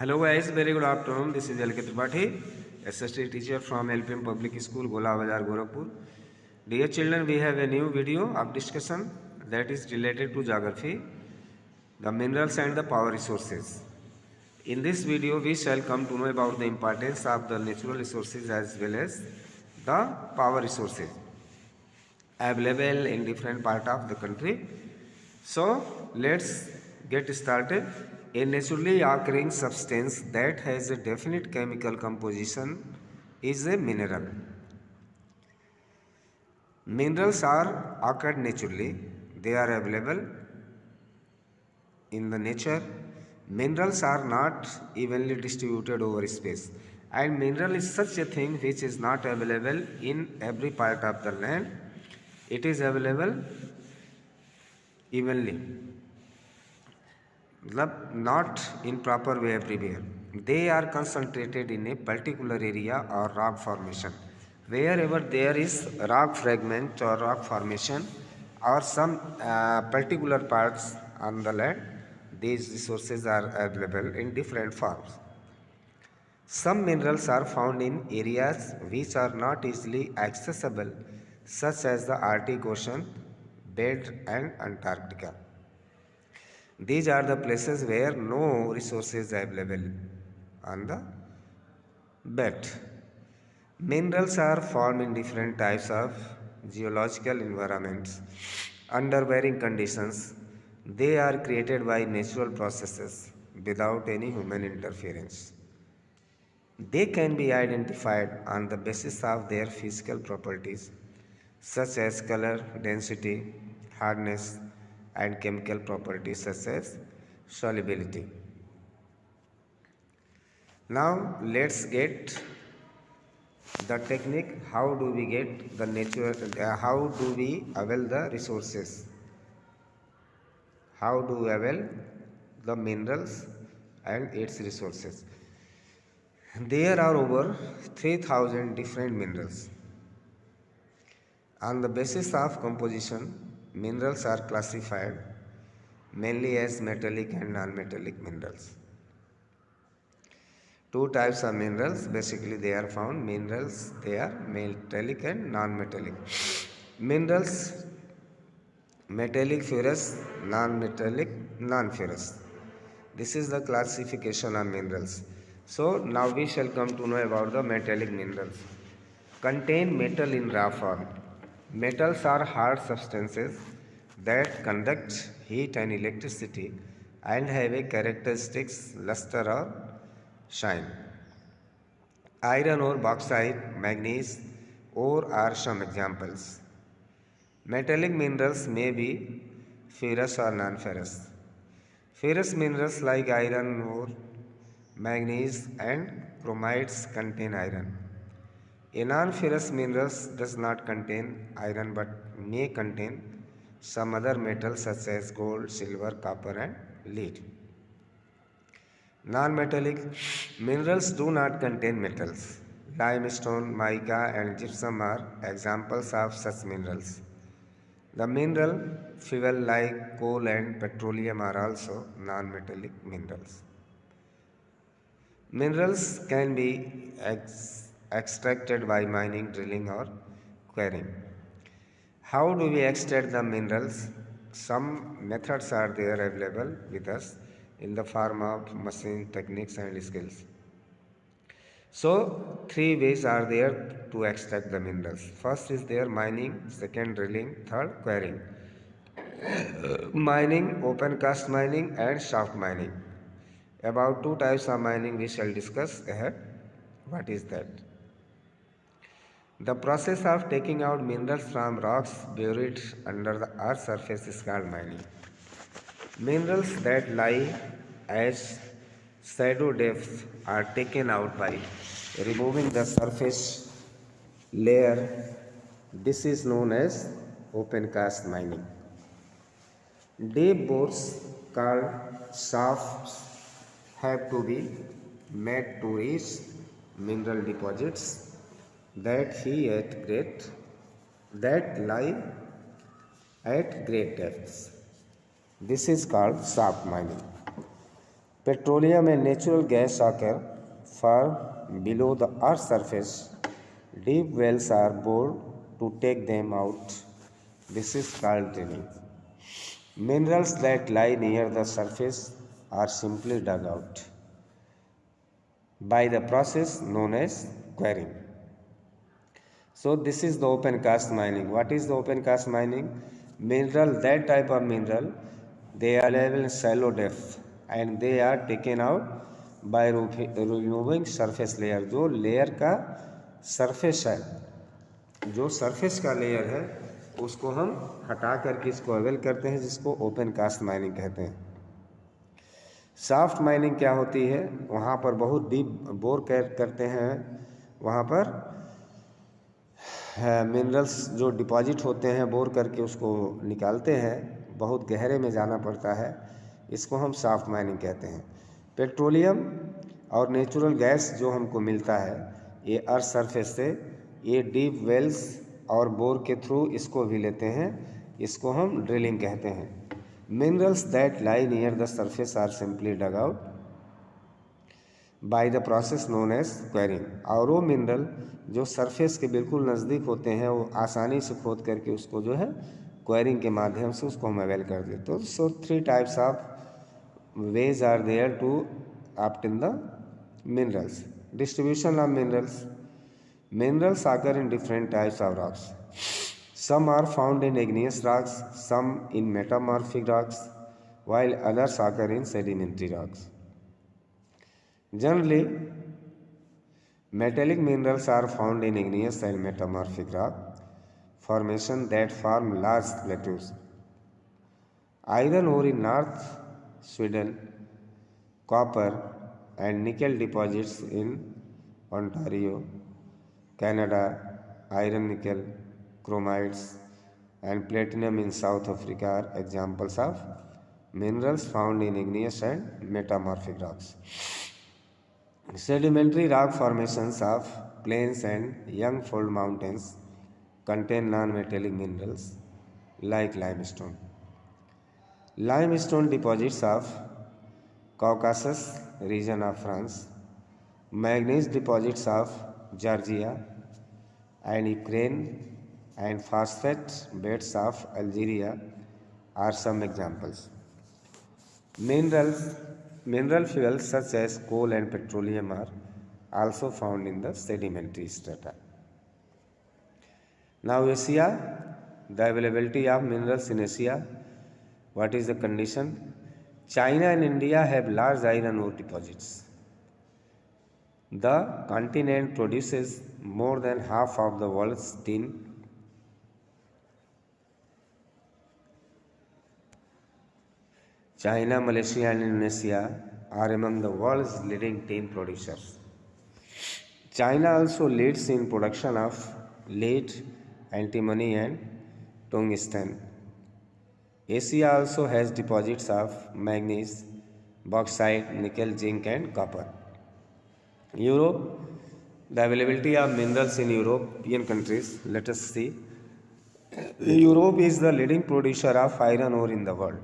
Hello guys, very good afternoon. This is LK Tripathi, SST teacher from LPM Public School, Gola Bazar, Gorakhpur. Dear children, we have a new video of discussion that is related to geography, the minerals and the power resources. In this video, we shall come to know about the importance of the natural resources as well as the power resources available in different part of the country. So let's get started. A naturally occurring substance that has a definite chemical composition is a mineral. Minerals are occurred naturally. They are available in the nature. Minerals are not evenly distributed over space. And mineral is such a thing which is not available in every part of the land. It is available evenly. Not in proper way everywhere. They are concentrated in a particular area or rock formation. Wherever there is rock fragment or rock formation or some particular parts on the land, these resources are available in different forms. Some minerals are found in areas which are not easily accessible, such as the Arctic Ocean bed and Antarctica. These are the places where no resources are available on the bed. Minerals are formed in different types of geological environments. Under varying conditions, they are created by natural processes without any human interference. They can be identified on the basis of their physical properties, such as color, density, hardness, and chemical properties such as solubility. Now let's get the technique. How do we get the natural? How do we avail the resources? How do we avail the minerals and its resources? There are over 3,000 different minerals. On the basis of composition, minerals are classified mainly as metallic and non-metallic minerals. Two types of minerals, basically they are found. Minerals, they are metallic and non-metallic. Minerals, metallic ferrous, non-metallic non-ferrous. This is the classification of minerals. So now we shall come to know about the metallic minerals. Contain metal in raw form. Metals are hard substances that conduct heat and electricity and have a characteristic luster or shine. Iron ore, bauxite, manganese ore are some examples. Metallic minerals may be ferrous or non-ferrous. Ferrous minerals like iron ore, manganese and chromides contain iron. A non-ferrous minerals does not contain iron but may contain some other metals such as gold, silver, copper and lead. Non-metallic minerals do not contain metals. Limestone, mica and gypsum are examples of such minerals. The mineral fuel like coal and petroleum are also non-metallic minerals. Minerals can be extracted by mining, drilling or quarrying. How do we extract the minerals? Some methods are there available with us in the form of machine techniques and skills. So, three ways are there to extract the minerals. First is there mining, second drilling, third quarrying. Mining, open cast mining and shaft mining. About two types of mining we shall discuss ahead. What is that? The process of taking out minerals from rocks buried under the earth's surface is called mining. Minerals that lie as shadow depths are taken out by removing the surface layer. This is known as open cast mining. Deep bores called shafts have to be made to reach mineral deposits that lie at great depths. This is called shaft mining. Petroleum and natural gas occur far below the Earth's surface. Deep wells are bored to take them out. This is called drilling. Minerals that lie near the surface are simply dug out by the process known as quarrying. So this is the open cast mining. What is the open cast mining? Mineral, that type of mineral, they are available in shallow depth and they are taken out by removing surface layer. जो layer का surface है, जो surface का layer है, उसको हम हटा करके इसको अवेल करते हैं, जिसको ओपन कास्ट माइनिंग कहते हैं। सॉफ्ट माइनिंग क्या होती है? वहाँ पर बहुत डीप बोर करते हैं, वहाँ पर मिनरल्स जो डिपॉजिट होते हैं बोर करके उसको निकालते हैं, बहुत गहरे में जाना पड़ता है, इसको हम सॉफ्ट माइनिंग कहते हैं। पेट्रोलियम और नेचुरल गैस जो हमको मिलता है ये अर्थ सरफेस से, ये डीप वेल्स और बोर के थ्रू इसको भी लेते हैं, इसको हम ड्रिलिंग कहते हैं। Minerals that lie near the surface are simply dug out by the process known as quarrying. और वो मिनरल जो सरफेस के बिल्कुल नज़दीक होते हैं वो आसानी से खोद करके उसको जो है क्वेरिंग के माध्यम से उसको हम अवेल कर देते हैं। So 3 types of ways are there to obtain the minerals. Distribution of minerals. Minerals occur in different types of rocks. Some are found in igneous rocks, some in metamorphic rocks, while others occur in sedimentary rocks. Generally, metallic minerals are found in igneous and metamorphic rock formation that form large plateaus. Iron ore in North Sweden, copper and nickel deposits in Ontario, Canada, iron nickel, chromides and platinum in South Africa are examples of minerals found in igneous and metamorphic rocks. Sedimentary rock formations of plains and young fold mountains contain non-metallic minerals like limestone. Limestone deposits of Caucasus region of France, manganese deposits of Georgia and Ukraine and phosphate beds of Algeria are some examples. Mineral fuels such as coal and petroleum are also found in the sedimentary strata. Now Asia, the availability of minerals in Asia. What is the condition? China and India have large iron ore deposits. The continent produces more than half of the world's tin. China, Malaysia and Indonesia are among the world's leading tin producers. China also leads in production of lead, antimony and tungsten. Asia also has deposits of manganese, bauxite, nickel, zinc and copper. Europe, the availability of minerals in European countries. Let us see. Europe is the leading producer of iron ore in the world.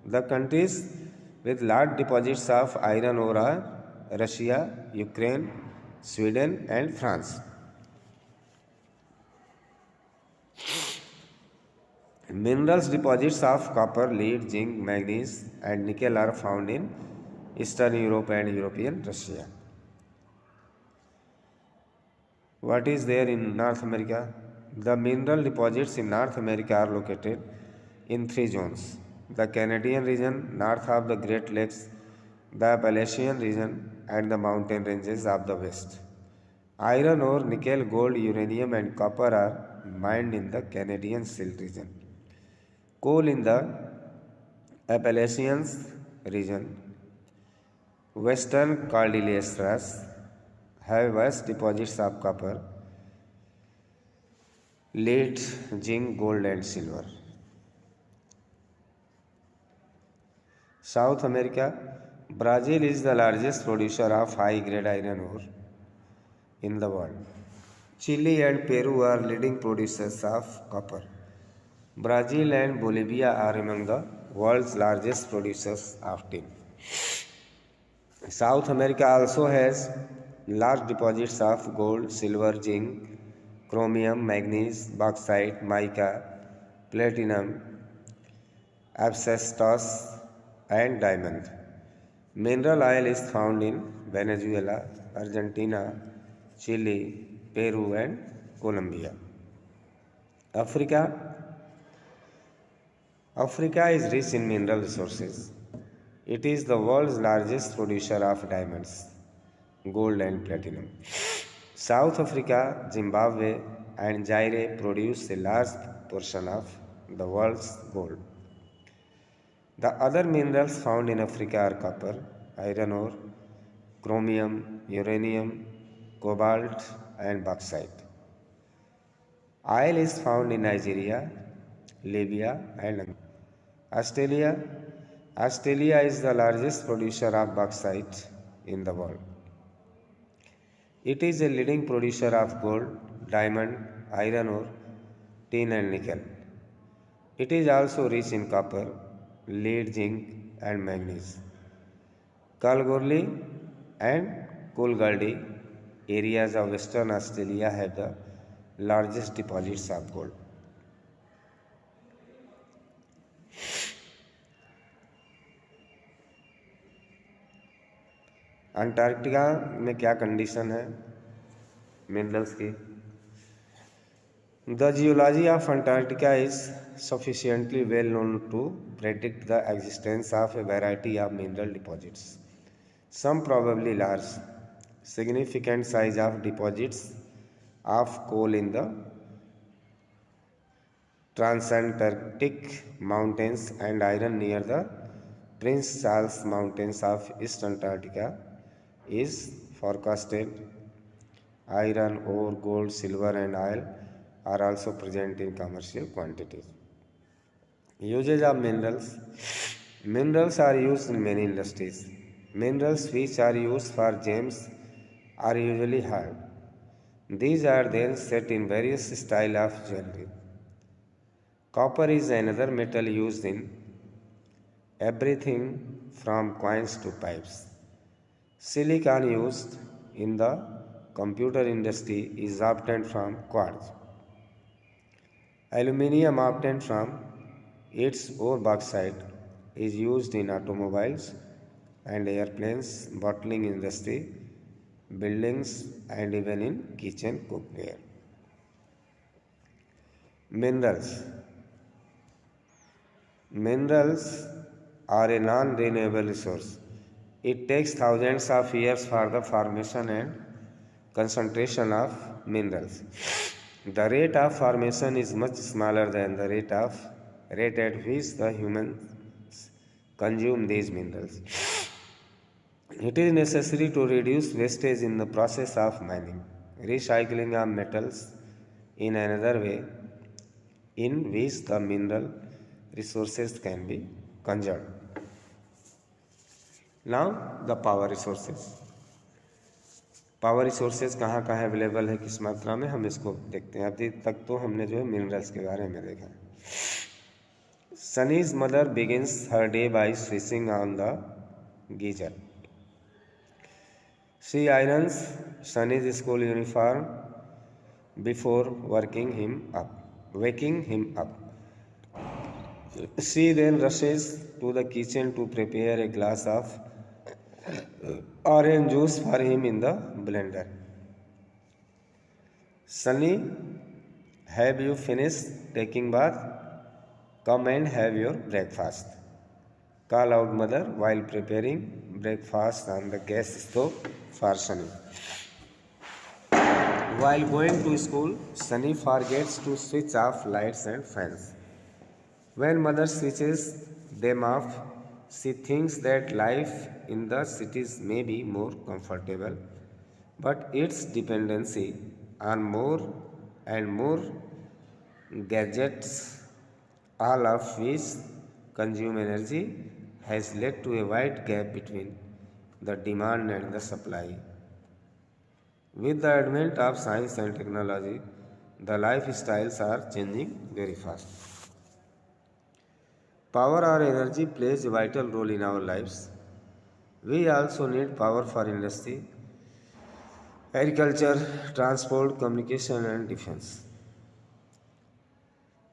The countries with large deposits of iron ore are Russia, Ukraine, Sweden and France. Minerals deposits of copper, lead, zinc, manganese and nickel are found in Eastern Europe and European Russia. What is there in North America? The mineral deposits in North America are located in 3 zones. The Canadian region, north of the Great Lakes, the Appalachian region and the mountain ranges of the west. Iron ore, nickel, gold, uranium and copper are mined in the Canadian Silt region. Coal in the Appalachian region. Western Cordilleras have vast deposits of copper, lead, zinc, gold and silver. South America, Brazil is the largest producer of high-grade iron ore in the world. Chile and Peru are leading producers of copper. Brazil and Bolivia are among the world's largest producers of tin. South America also has large deposits of gold, silver, zinc, chromium, manganese, bauxite, mica, platinum, asbestos, and diamond. Mineral oil is found in Venezuela, Argentina, Chile, Peru, and Colombia. Africa Africa is rich in mineral resources. It is the world's largest producer of diamonds, gold, and platinum. South Africa, Zimbabwe, and Zaire produce a large portion of the world's gold. The other minerals found in Africa are copper, iron ore, chromium, uranium, cobalt, and bauxite. Oil is found in Nigeria, Libya, and Australia. Australia is the largest producer of bauxite in the world. It is a leading producer of gold, diamond, iron ore, tin, and nickel. It is also rich in copper, lead, zinc, and manganese. Kalgoorlie and Coolgardie areas of Western Australia have the largest deposits of gold. Antarctica में क्या condition है minerals की? The geology of Antarctica is sufficiently well known to predict the existence of a variety of mineral deposits. Some probably large, significant size of deposits of coal in the Transantarctic Mountains and iron near the Prince Charles Mountains of East Antarctica is forecasted. Iron ore, gold, silver, and oil are also present in commercial quantities. Usage of minerals. Minerals are used in many industries. Minerals which are used for gems are usually hard. These are then set in various styles of jewelry. Copper is another metal used in everything from coins to pipes. Silicon used in the computer industry is obtained from quartz. Aluminium obtained from its ore bauxite is used in automobiles and airplanes, bottling industry, buildings, and even in kitchen cookware. Minerals. Minerals are a non-renewable resource. It takes thousands of years for the formation and concentration of minerals. The rate of formation is much smaller than the rate at which the humans consume these minerals. It is necessary to reduce wastage in the process of mining. Recycling of metals in another way in which the mineral resources can be conserved. Now the power resources. Power resources कहाँ कहाँ available है, किस मात्रा में, हम इसको देखते हैं। अभी तक तो हमने जो है मिनरल्स के बारे में देखा। Sunny's mother begins her day by switching on the geyser. She irons Sunny's school uniform before waking him up. She then rushes to the kitchen to prepare a glass of orange juice for him in the blender. Sunny, have you finished taking bath? Come and have your breakfast. Call out mother while preparing breakfast on the gas stove for Sunny. While going to school, Sunny forgets to switch off lights and fans. When mother switches them off, she thinks that life in the cities may be more comfortable, but its dependency on more and more gadgets, all of which consume energy, has led to a wide gap between the demand and the supply. With the advent of science and technology, the lifestyles are changing very fast. Power or energy plays a vital role in our lives. We also need power for industry, agriculture, transport, communication, and defense.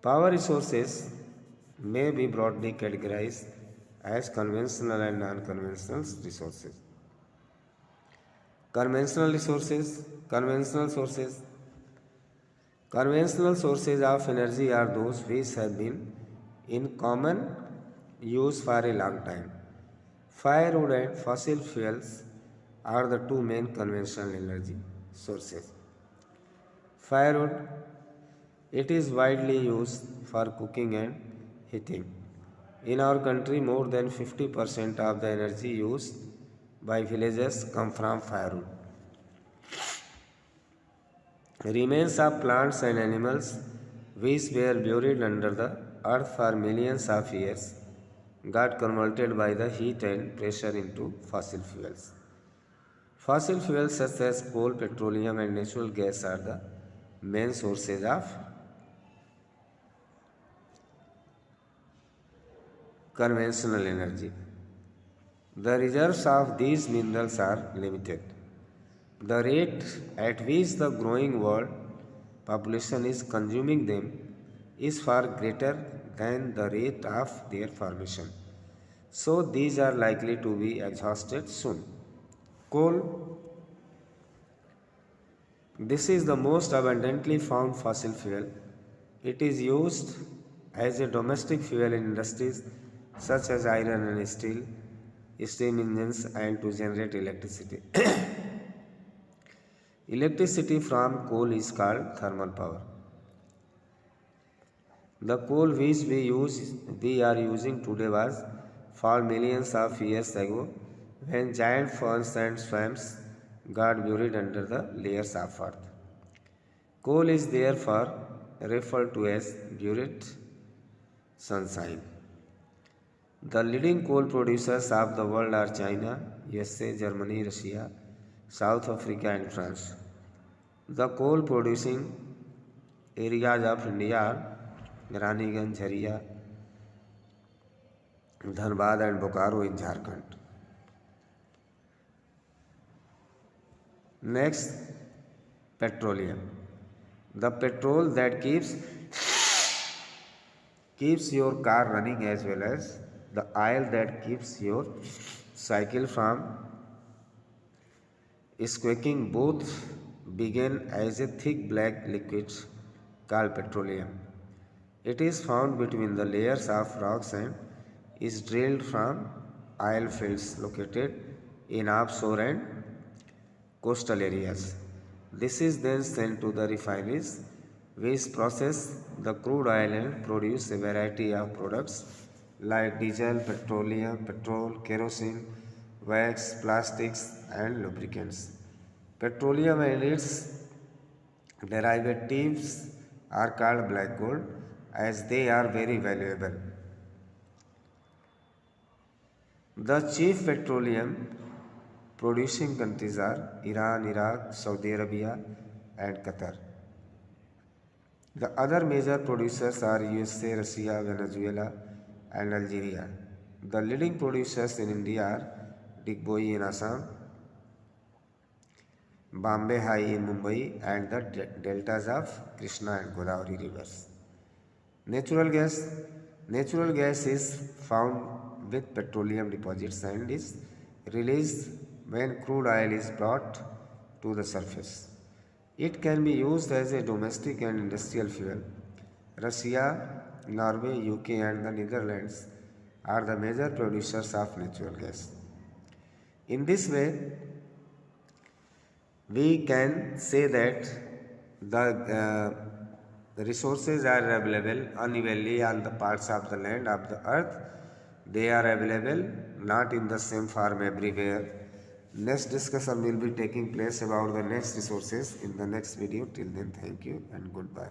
Power resources may be broadly categorized as conventional and non-conventional resources. Conventional resources, conventional sources. Conventional sources of energy are those which have been in common use for a long time. Firewood and fossil fuels are the two main conventional energy sources. Firewood, it is widely used for cooking and heating. In our country, more than 50% of the energy used by villagers come from firewood. Remains of plants and animals which were buried under the earth for millions of years got converted by the heat and pressure into fossil fuels. Fossil fuels such as coal, petroleum, and natural gas are the main sources of conventional energy. The reserves of these minerals are limited. The rate at which the growing world population is consuming them is far greater than the rate of their formation. So these are likely to be exhausted soon. Coal. This is the most abundantly found fossil fuel. It is used as a domestic fuel in industries such as iron and steel, steam engines, and to generate electricity. Electricity from coal is called thermal power. The coal which we are using today was found millions of years ago when giant ferns and swamps got buried under the layers of earth. Coal is therefore referred to as buried sunshine. The leading coal producers of the world are China, USA, Germany, Russia, South Africa, and France. The coal producing areas of India are Raniganj, Jharia, Dhanbad, and Bokaro in Jharkhand. Next, petroleum. The petrol that keeps your car running, as well as the oil that keeps your cycle from squeaking, both begin as a thick black liquid called petroleum. It is found between the layers of rocks and is drilled from oil fields located in offshore and coastal areas. This is then sent to the refineries, which process the crude oil and produce a variety of products like diesel, petrol, kerosene, wax, plastics, and lubricants. Petroleum and its derivatives are called black gold as they are very valuable. The chief petroleum producing countries are Iran, Iraq, Saudi Arabia, and Qatar. The other major producers are USA, Russia, Venezuela, and Algeria. The leading producers in India are Digboi in Assam, Bombay High in Mumbai, and the deltas of Krishna and Godavari rivers. Natural gas is found with petroleum deposits and is released when crude oil is brought to the surface. It can be used as a domestic and industrial fuel. Russia, Norway, UK, and the Netherlands are the major producers of natural gas. In this way, we can say that the resources are available unevenly on the parts of the land of the earth. They are available not in the same form everywhere. Next discussion will be taking place about the next resources in the next video. Till then, thank you and goodbye.